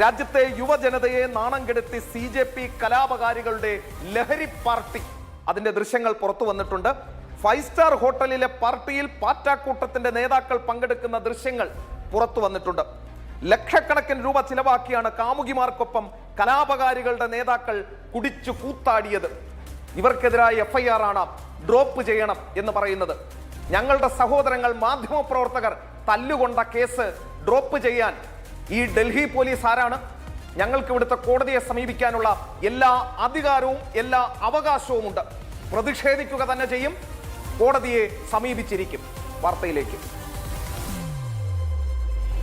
രാജ്യത്തെ യുവജനതയെ നാണം കെടുത്തി CJP കലാപകാരികളുടെ ലഹരി പാർട്ടി, അതിന്റെ ദൃശ്യങ്ങൾ പുറത്തു വന്നിട്ടുണ്ട്. 5 സ്റ്റാർ ഹോട്ടലിലെ പാർട്ടിയിൽ പാറ്റാക്കൂട്ടത്തിന്റെ നേതാക്കൾ പങ്കെടുക്കുന്ന ദൃശ്യങ്ങൾ പുറത്തു വന്നിട്ടുണ്ട്. ലക്ഷക്കണക്കിന് രൂപ ചിലവാക്കിയാണ് കാമുകിമാർക്കൊപ്പം കലാപകാരികളുടെ നേതാക്കൾ കുടിച്ചു കൂത്താടിയത്. ഇവർക്കെതിരായ FIR ആണ് ഡ്രോപ്പ് ചെയ്യണം എന്ന് പറയുന്നത്. ഞങ്ങളുടെ സഹോദരങ്ങൾ മാധ്യമപ്രവർത്തകർ തല്ലുകൊണ്ട കേസ് ഡ്രോപ്പ് ചെയ്യാൻ ഈ ഡൽഹി പോലീസ് ആരാണ്? ഞങ്ങൾക്ക് ഇവിടുത്തെ കോടതിയെ സമീപിക്കാനുള്ള എല്ലാ അധികാരവും എല്ലാ അവകാശവും ഉണ്ട്. പ്രതിഷേധിക്കുക തന്നെ ചെയ്യും, കോടതിയെ സമീപിച്ചിരിക്കും. വാർത്തയിലേക്ക്.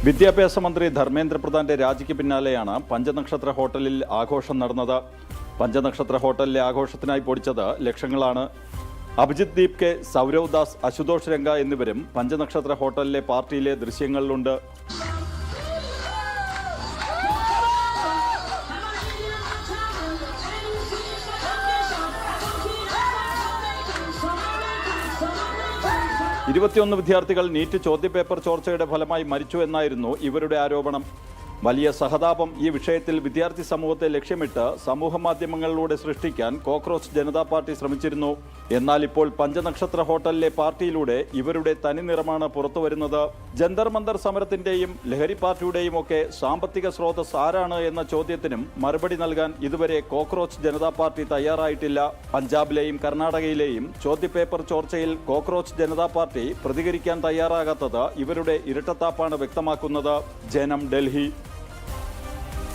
വിദ്യാഭ്യാസ മന്ത്രി ധർമ്മേന്ദ്ര പ്രധാന്റെ രാജിക്ക് പിന്നാലെയാണ് പഞ്ചനക്ഷത്ര ഹോട്ടലിൽ ആഘോഷം നടന്നത്. പഞ്ചനക്ഷത്ര ഹോട്ടലിലെ ആഘോഷത്തിനായി പൊടിച്ചത് ലക്ഷങ്ങളാണ്. അഭിജിത് ദീപ് കെ, സൗരവ് ദാസ്, അശുതോഷ് രംഗ എന്നിവരും പഞ്ചനക്ഷത്ര ഹോട്ടലിലെ പാർട്ടിയിലെ ദൃശ്യങ്ങളിലുണ്ട്. ഇരുപത്തിയൊന്ന് വിദ്യാർത്ഥികൾ നീറ്റ് ചോദ്യപേപ്പർ ചോർച്ചയുടെ ഫലമായി മരിച്ചു എന്നായിരുന്നു ഇവരുടെ ആരോപണം. വലിയ സഹതാപം ഈ വിഷയത്തിൽ വിദ്യാർത്ഥി സമൂഹത്തെ ലക്ഷ്യമിട്ട് സമൂഹ മാധ്യമങ്ങളിലൂടെ സൃഷ്ടിക്കാൻ കോക്രോച്ച് ജനതാ പാർട്ടി ശ്രമിച്ചിരുന്നു. എന്നാൽ ഇപ്പോൾ പഞ്ചനക്ഷത്ര ഹോട്ടലിലെ പാർട്ടിയിലൂടെ ഇവരുടെ തനിനിറമാണ് പുറത്തുവരുന്നത്. ജന്തർ മന്ദർ സമരത്തിന്റെയും ലഹരി പാർട്ടിയുടെയും ഒക്കെ സാമ്പത്തിക സ്രോതസ് ആരാണ് എന്ന ചോദ്യത്തിനും മറുപടി നൽകാൻ ഇതുവരെ കോക്രോച്ച് ജനതാ പാർട്ടി തയ്യാറായിട്ടില്ല. പഞ്ചാബിലെയും കർണാടകയിലെയും ചോദ്യപേപ്പർ ചോർച്ചയിൽ കോക്രോച്ച് ജനതാ പാർട്ടി പ്രതികരിക്കാൻ തയ്യാറാകാത്തത് ഇവരുടെ ഇരട്ടത്താപ്പാണ് വ്യക്തമാക്കുന്നത്. ജനം, ഡൽഹി.